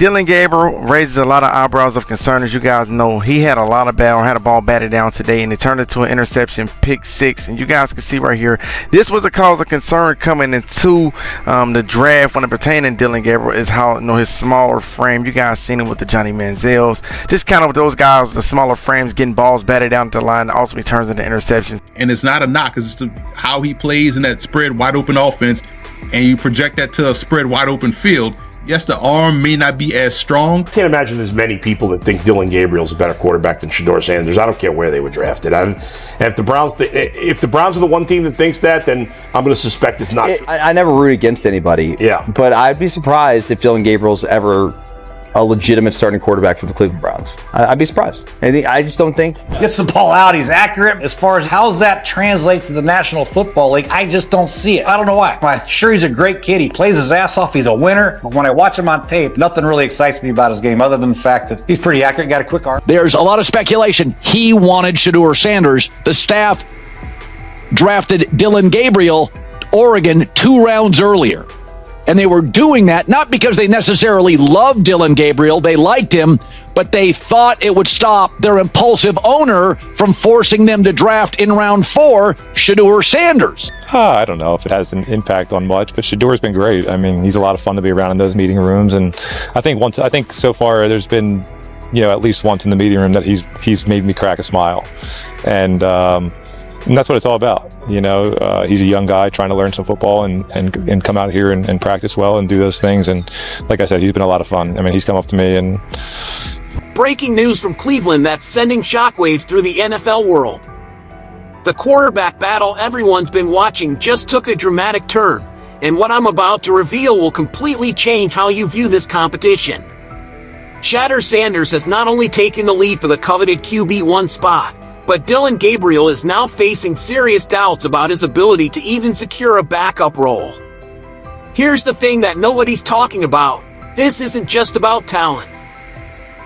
Dillon Gabriel raises a lot of eyebrows of concern. As you guys know, he had a ball batted down today, and it turned into an interception, pick six. And you guys can see right here, this was a cause of concern coming into the draft when it pertaining to Dillon Gabriel, is how, his smaller frame. You guys seen him with the Johnny Manziels. Just kind of with those guys, the smaller frames, getting balls batted down the line, ultimately turns into interceptions. And it's not a knock, it's just how he plays in that spread wide open offense, and you project that to a spread wide open field. Yes, the arm may not be as strong. I can't imagine there's many people that think Dillon Gabriel's a better quarterback than Shedeur Sanders. I don't care where they were drafted. And if the Browns are the one team that thinks that, then I'm going to suspect it's not true. I never root against anybody. Yeah. But I'd be surprised if Dillon Gabriel's ever a legitimate starting quarterback for the Cleveland Browns. I'd be surprised. I just don't think. Gets the ball out, he's accurate. As far as how does that translate to the National Football League, I just don't see it. I don't know why. I'm sure he's a great kid. He plays his ass off. He's a winner. But when I watch him on tape, nothing really excites me about his game other than the fact that he's pretty accurate, got a quick arm. There's a lot of speculation. He wanted Shedeur Sanders. The staff drafted Dillon Gabriel, Oregon, 2 rounds earlier. And they were doing that not because they necessarily loved Dillon Gabriel, they liked him, but they thought it would stop their impulsive owner from forcing them to draft in round 4 Shedeur Sanders. I don't know if it has an impact on much, but Shedeur's been great. I mean, he's a lot of fun to be around in those meeting rooms, and I think so far there's been, at least once in the meeting room that he's made me crack a smile, and that's what it's all about. He's a young guy trying to learn some football and come out here and practice well and do those things. And like I said, he's been a lot of fun. I mean, he's come up to me and... Breaking news from Cleveland that's sending shockwaves through the NFL world. The quarterback battle everyone's been watching just took a dramatic turn, and what I'm about to reveal will completely change how you view this competition. Shedeur Sanders has not only taken the lead for the coveted QB1 spot, but Dillon Gabriel is now facing serious doubts about his ability to even secure a backup role. Here's the thing that nobody's talking about. This isn't just about talent.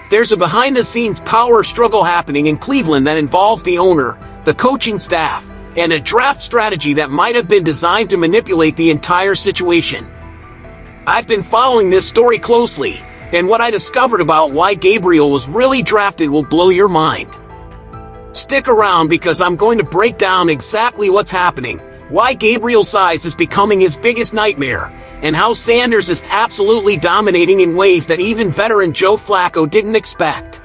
There's a behind-the-scenes power struggle happening in Cleveland that involves the owner, the coaching staff, and a draft strategy that might have been designed to manipulate the entire situation. I've been following this story closely, and what I discovered about why Gabriel was really drafted will blow your mind. Stick around because I'm going to break down exactly what's happening, why Gabriel's size is becoming his biggest nightmare, and how Sanders is absolutely dominating in ways that even veteran Joe Flacco didn't expect.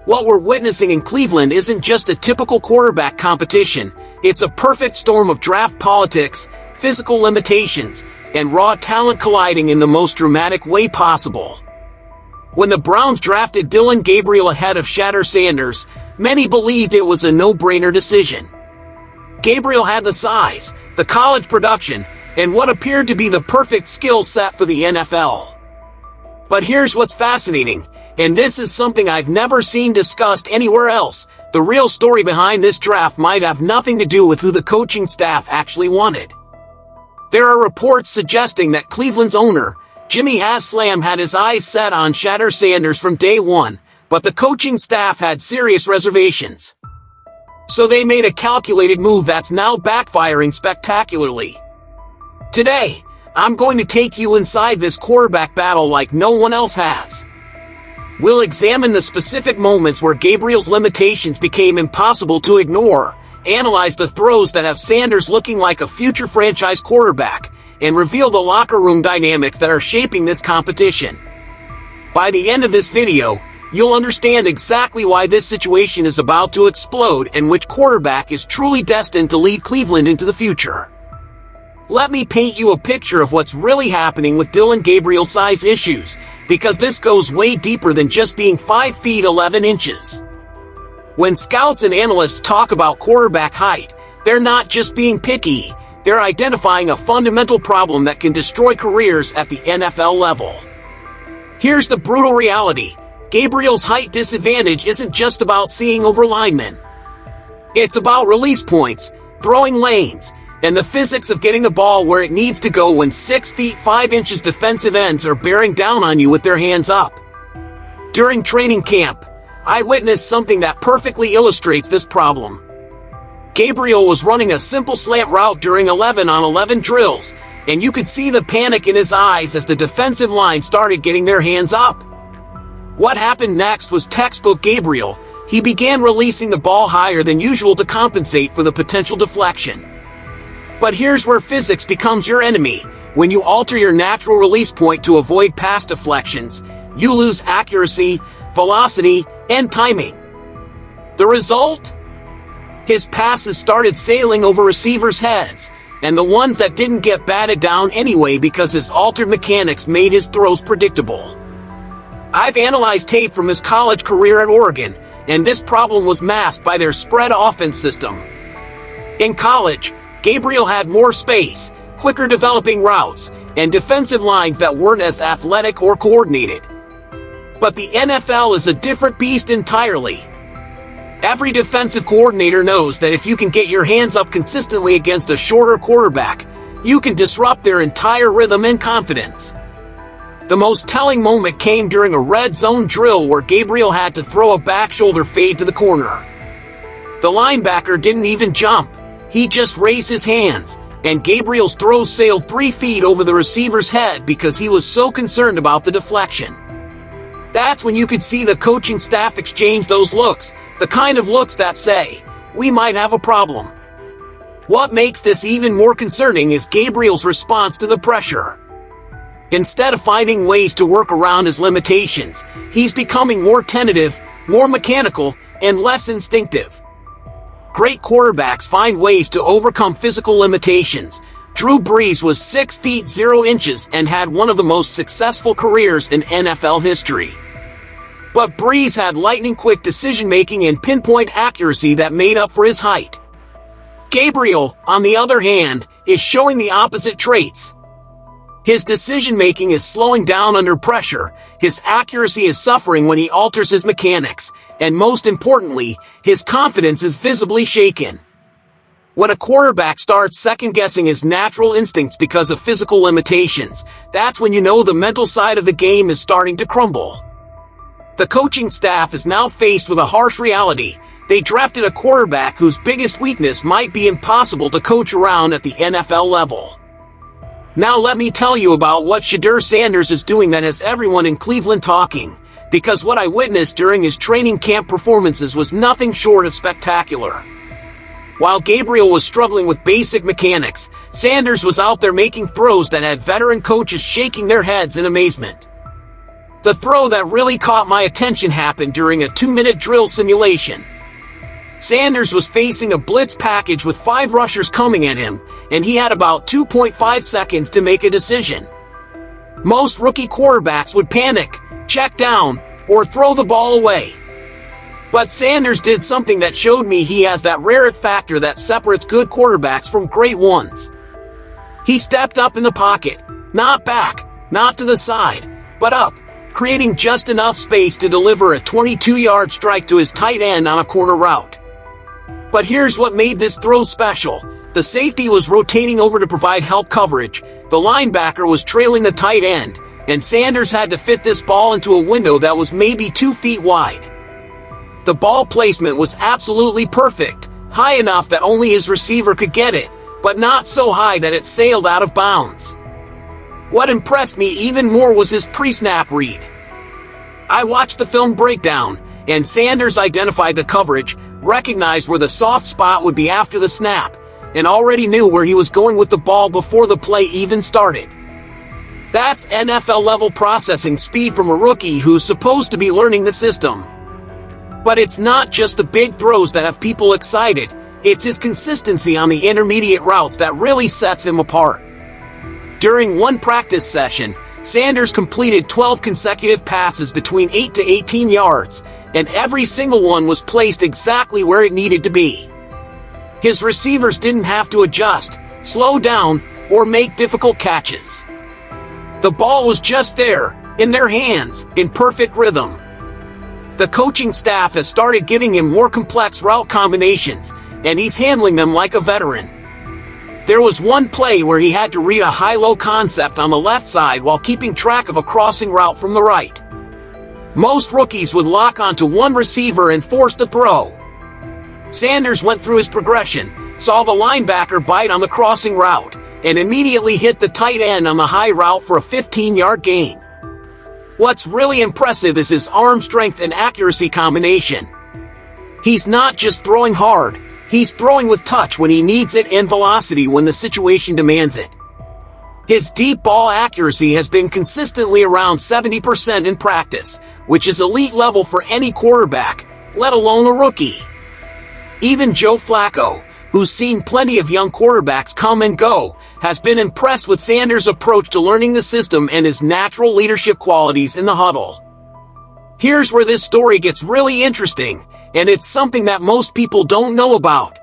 What we're witnessing in Cleveland isn't just a typical quarterback competition, it's a perfect storm of draft politics, physical limitations, and raw talent colliding in the most dramatic way possible. When the Browns drafted Dillon Gabriel ahead of Shedeur Sanders, many believed it was a no-brainer decision. Gabriel had the size, the college production, and what appeared to be the perfect skill set for the NFL. But here's what's fascinating, and this is something I've never seen discussed anywhere else. The real story behind this draft might have nothing to do with who the coaching staff actually wanted. There are reports suggesting that Cleveland's owner, Jimmy Haslam, had his eyes set on Shedeur Sanders from day one, but the coaching staff had serious reservations. So they made a calculated move that's now backfiring spectacularly. Today, I'm going to take you inside this quarterback battle like no one else has. We'll examine the specific moments where Gabriel's limitations became impossible to ignore, analyze the throws that have Sanders looking like a future franchise quarterback, and reveal the locker room dynamics that are shaping this competition. By the end of this video, you'll understand exactly why this situation is about to explode and which quarterback is truly destined to lead Cleveland into the future. Let me paint you a picture of what's really happening with Dillon Gabriel's size issues, because this goes way deeper than just being 5 feet 11 inches. When scouts and analysts talk about quarterback height, they're not just being picky, they're identifying a fundamental problem that can destroy careers at the NFL level. Here's the brutal reality. Gabriel's height disadvantage isn't just about seeing over linemen. It's about release points, throwing lanes, and the physics of getting the ball where it needs to go when 6 feet 5 inches defensive ends are bearing down on you with their hands up. During training camp, I witnessed something that perfectly illustrates this problem. Gabriel was running a simple slant route during 11-on-11 drills, and you could see the panic in his eyes as the defensive line started getting their hands up. What happened next was textbook Gabriel. He began releasing the ball higher than usual to compensate for the potential deflection. But here's where physics becomes your enemy. When you alter your natural release point to avoid pass deflections, you lose accuracy, velocity, and timing. The result? His passes started sailing over receivers' heads, and the ones that didn't get batted down anyway because his altered mechanics made his throws predictable. I've analyzed tape from his college career at Oregon, and this problem was masked by their spread offense system. In college, Gabriel had more space, quicker developing routes, and defensive lines that weren't as athletic or coordinated. But the NFL is a different beast entirely. Every defensive coordinator knows that if you can get your hands up consistently against a shorter quarterback, you can disrupt their entire rhythm and confidence. The most telling moment came during a red zone drill where Gabriel had to throw a back shoulder fade to the corner. The linebacker didn't even jump. He just raised his hands, and Gabriel's throw sailed 3 feet over the receiver's head because he was so concerned about the deflection. That's when you could see the coaching staff exchange those looks, the kind of looks that say, "We might have a problem." What makes this even more concerning is Gabriel's response to the pressure. Instead of finding ways to work around his limitations, he's becoming more tentative, more mechanical, and less instinctive. Great quarterbacks find ways to overcome physical limitations. Drew Brees was 6 feet 0 inches and had one of the most successful careers in NFL history. But Brees had lightning-quick decision-making and pinpoint accuracy that made up for his height. Gabriel, on the other hand, is showing the opposite traits. His decision-making is slowing down under pressure, his accuracy is suffering when he alters his mechanics, and most importantly, his confidence is visibly shaken. When a quarterback starts second-guessing his natural instincts because of physical limitations, that's when you know the mental side of the game is starting to crumble. The coaching staff is now faced with a harsh reality. They drafted a quarterback whose biggest weakness might be impossible to coach around at the NFL level. Now let me tell you about what Shedeur Sanders is doing that has everyone in Cleveland talking, because what I witnessed during his training camp performances was nothing short of spectacular. While Gabriel was struggling with basic mechanics, Sanders was out there making throws that had veteran coaches shaking their heads in amazement. The throw that really caught my attention happened during a 2-minute drill simulation. Sanders was facing a blitz package with 5 rushers coming at him, and he had about 2.5 seconds to make a decision. Most rookie quarterbacks would panic, check down, or throw the ball away. But Sanders did something that showed me he has that rare it factor that separates good quarterbacks from great ones. He stepped up in the pocket, not back, not to the side, but up, creating just enough space to deliver a 22-yard strike to his tight end on a corner route. But here's what made this throw special. The safety was rotating over to provide help coverage, the linebacker was trailing the tight end, and Sanders had to fit this ball into a window that was maybe 2 feet wide. The ball placement was absolutely perfect, high enough that only his receiver could get it, but not so high that it sailed out of bounds. What impressed me even more was his pre-snap read. I watched the film breakdown, and Sanders identified the coverage, recognized where the soft spot would be after the snap, and already knew where he was going with the ball before the play even started. That's NFL-level processing speed from a rookie who's supposed to be learning the system. But it's not just the big throws that have people excited, it's his consistency on the intermediate routes that really sets him apart. During one practice session, Sanders completed 12 consecutive passes between 8 to 18 yards, and every single one was placed exactly where it needed to be. His receivers didn't have to adjust, slow down, or make difficult catches. The ball was just there, in their hands, in perfect rhythm. The coaching staff has started giving him more complex route combinations, and he's handling them like a veteran. There was one play where he had to read a high-low concept on the left side while keeping track of a crossing route from the right. Most rookies would lock onto one receiver and force the throw. Sanders went through his progression, saw the linebacker bite on the crossing route, and immediately hit the tight end on the high route for a 15-yard gain. What's really impressive is his arm strength and accuracy combination. He's not just throwing hard, he's throwing with touch when he needs it and velocity when the situation demands it. His deep ball accuracy has been consistently around 70% in practice, which is elite level for any quarterback, let alone a rookie. Even Joe Flacco, who's seen plenty of young quarterbacks come and go, has been impressed with Sanders' approach to learning the system and his natural leadership qualities in the huddle. Here's where this story gets really interesting, and it's something that most people don't know about.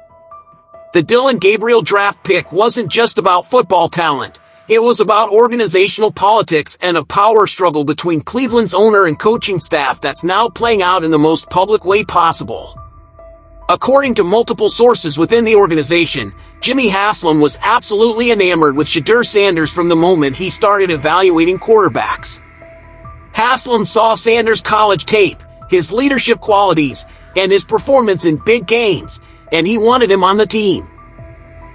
The Dillon Gabriel draft pick wasn't just about football talent. It was about organizational politics and a power struggle between Cleveland's owner and coaching staff that's now playing out in the most public way possible. According to multiple sources within the organization, Jimmy Haslam was absolutely enamored with Shedeur Sanders from the moment he started evaluating quarterbacks. Haslam saw Sanders' college tape, his leadership qualities, and his performance in big games, and he wanted him on the team.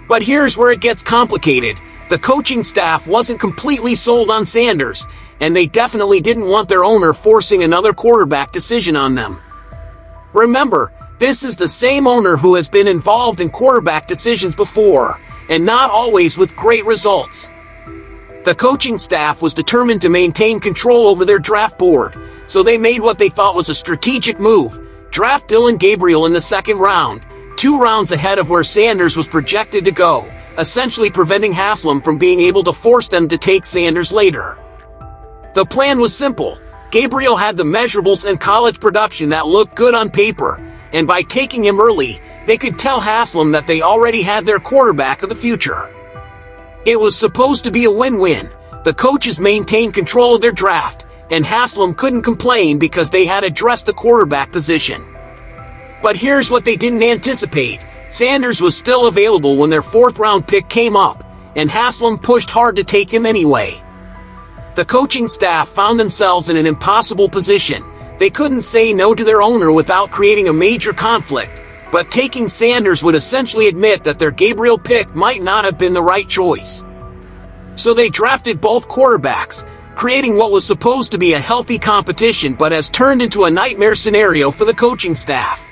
But here's where it gets complicated. The coaching staff wasn't completely sold on Sanders, and they definitely didn't want their owner forcing another quarterback decision on them. Remember, this is the same owner who has been involved in quarterback decisions before, and not always with great results. The coaching staff was determined to maintain control over their draft board, so they made what they thought was a strategic move: draft Dillon Gabriel in the second round, 2 rounds ahead of where Sanders was projected to go, essentially preventing Haslam from being able to force them to take Sanders later. The plan was simple. Gabriel had the measurables and college production that looked good on paper, and by taking him early, they could tell Haslam that they already had their quarterback of the future. It was supposed to be a win-win. The coaches maintained control of their draft, and Haslam couldn't complain because they had addressed the quarterback position. But here's what they didn't anticipate. Sanders was still available when their 4th-round pick came up, and Haslam pushed hard to take him anyway. The coaching staff found themselves in an impossible position. They couldn't say no to their owner without creating a major conflict, but taking Sanders would essentially admit that their Gabriel pick might not have been the right choice. So they drafted both quarterbacks, creating what was supposed to be a healthy competition but has turned into a nightmare scenario for the coaching staff.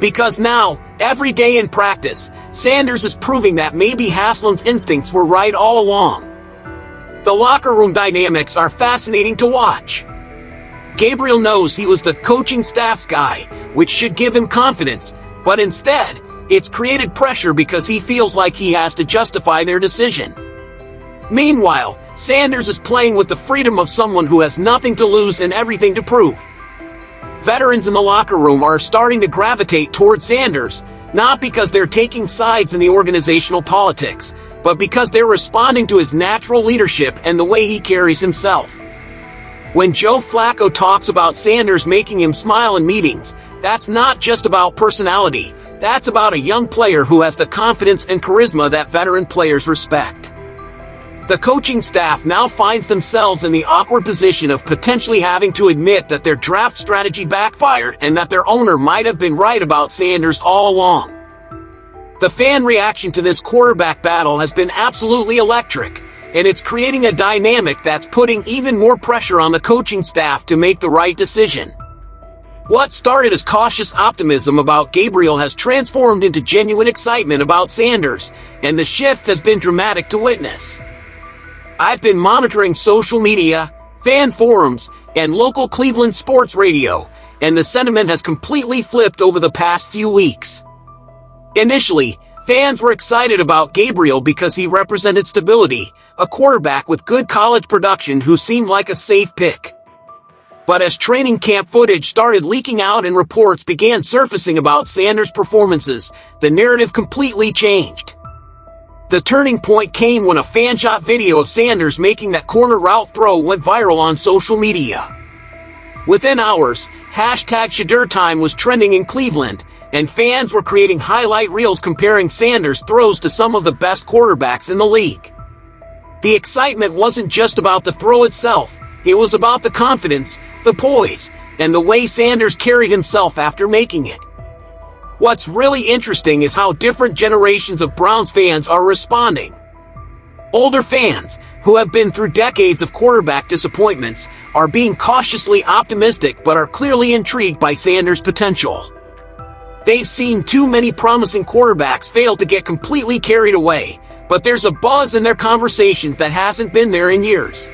Because now, every day in practice, Sanders is proving that maybe Haslam's instincts were right all along. The locker room dynamics are fascinating to watch. Gabriel knows he was the coaching staff's guy, which should give him confidence, but instead, it's created pressure because he feels like he has to justify their decision. Meanwhile, Sanders is playing with the freedom of someone who has nothing to lose and everything to prove. Veterans in the locker room are starting to gravitate toward Sanders, not because they're taking sides in the organizational politics, but because they're responding to his natural leadership and the way he carries himself. When Joe Flacco talks about Sanders making him smile in meetings, that's not just about personality, that's about a young player who has the confidence and charisma that veteran players respect. The coaching staff now finds themselves in the awkward position of potentially having to admit that their draft strategy backfired and that their owner might have been right about Sanders all along. The fan reaction to this quarterback battle has been absolutely electric, and it's creating a dynamic that's putting even more pressure on the coaching staff to make the right decision. What started as cautious optimism about Gabriel has transformed into genuine excitement about Sanders, and the shift has been dramatic to witness. I've been monitoring social media, fan forums, and local Cleveland sports radio, and the sentiment has completely flipped over the past few weeks. Initially, fans were excited about Gabriel because he represented stability, a quarterback with good college production who seemed like a safe pick. But as training camp footage started leaking out and reports began surfacing about Sanders' performances, the narrative completely changed. The turning point came when a fan-shot video of Sanders making that corner route throw went viral on social media. Within hours, #ShedurTime was trending in Cleveland, and fans were creating highlight reels comparing Sanders' throws to some of the best quarterbacks in the league. The excitement wasn't just about the throw itself, it was about the confidence, the poise, and the way Sanders carried himself after making it. What's really interesting is how different generations of Browns fans are responding. Older fans, who have been through decades of quarterback disappointments, are being cautiously optimistic but are clearly intrigued by Sanders' potential. They've seen too many promising quarterbacks fail to get completely carried away, but there's a buzz in their conversations that hasn't been there in years.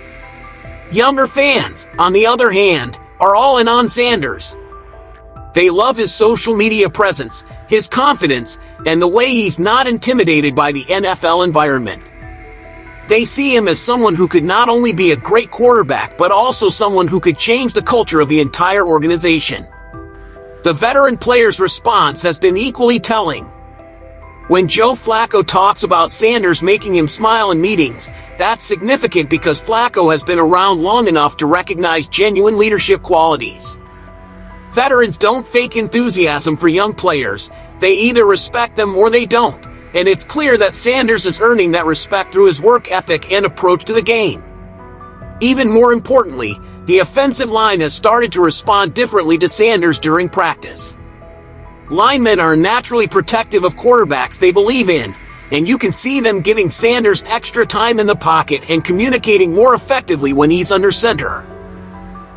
Younger fans, on the other hand, are all in on Sanders. They love his social media presence, his confidence, and the way he's not intimidated by the NFL environment. They see him as someone who could not only be a great quarterback but also someone who could change the culture of the entire organization. The veteran player's response has been equally telling. When Joe Flacco talks about Sanders making him smile in meetings, that's significant because Flacco has been around long enough to recognize genuine leadership qualities. Veterans don't fake enthusiasm for young players, they either respect them or they don't. And it's clear that Sanders is earning that respect through his work ethic and approach to the game. Even more importantly, the offensive line has started to respond differently to Sanders during practice. Linemen are naturally protective of quarterbacks they believe in, and you can see them giving Sanders extra time in the pocket and communicating more effectively when he's under center.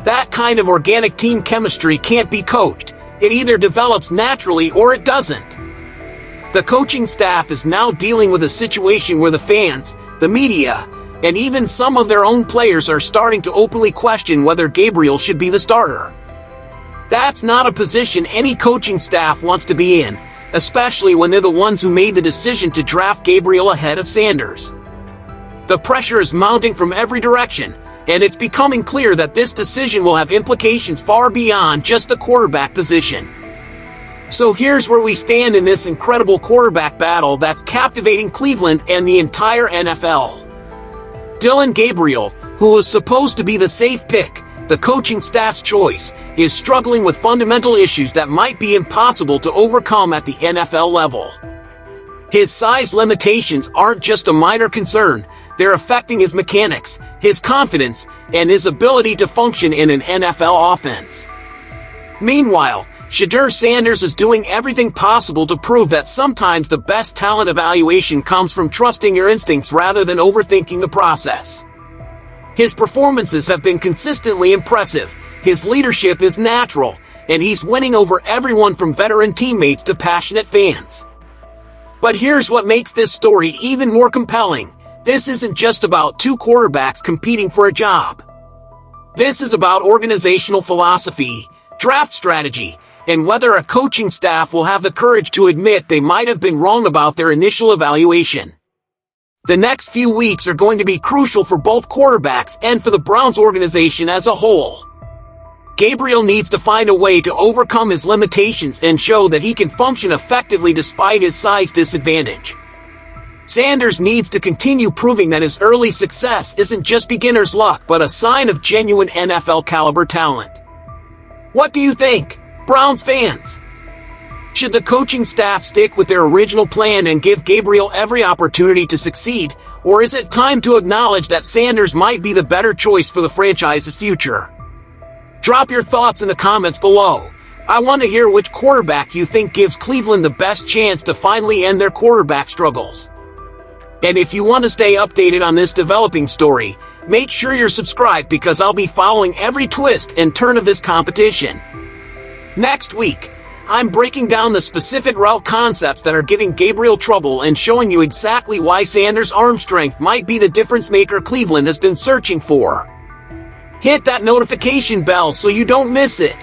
That kind of organic team chemistry can't be coached. It either develops naturally or it doesn't. The coaching staff is now dealing with a situation where the fans, the media, and even some of their own players are starting to openly question whether Gabriel should be the starter. That's not a position any coaching staff wants to be in, especially when they're the ones who made the decision to draft Gabriel ahead of Sanders. The pressure is mounting from every direction, and it's becoming clear that this decision will have implications far beyond just the quarterback position. So here's where we stand in this incredible quarterback battle that's captivating Cleveland and the entire NFL. Dillon Gabriel, who was supposed to be the safe pick, the coaching staff's choice, is struggling with fundamental issues that might be impossible to overcome at the NFL level. His size limitations aren't just a minor concern, they're affecting his mechanics, his confidence, and his ability to function in an NFL offense. Meanwhile, Shedeur Sanders is doing everything possible to prove that sometimes the best talent evaluation comes from trusting your instincts rather than overthinking the process. His performances have been consistently impressive, his leadership is natural, and he's winning over everyone from veteran teammates to passionate fans. But here's what makes this story even more compelling. This isn't just about two quarterbacks competing for a job. This is about organizational philosophy, draft strategy, and whether a coaching staff will have the courage to admit they might have been wrong about their initial evaluation. The next few weeks are going to be crucial for both quarterbacks and for the Browns organization as a whole. Gabriel needs to find a way to overcome his limitations and show that he can function effectively despite his size disadvantage. Sanders needs to continue proving that his early success isn't just beginner's luck but a sign of genuine NFL caliber talent. What do you think, Browns fans? Should the coaching staff stick with their original plan and give Gabriel every opportunity to succeed, or is it time to acknowledge that Sanders might be the better choice for the franchise's future? Drop your thoughts in the comments below. I want to hear which quarterback you think gives Cleveland the best chance to finally end their quarterback struggles. And if you want to stay updated on this developing story, make sure you're subscribed because I'll be following every twist and turn of this competition. Next week, I'm breaking down the specific route concepts that are giving Gabriel trouble and showing you exactly why Sanders' arm strength might be the difference maker Cleveland has been searching for. Hit that notification bell so you don't miss it.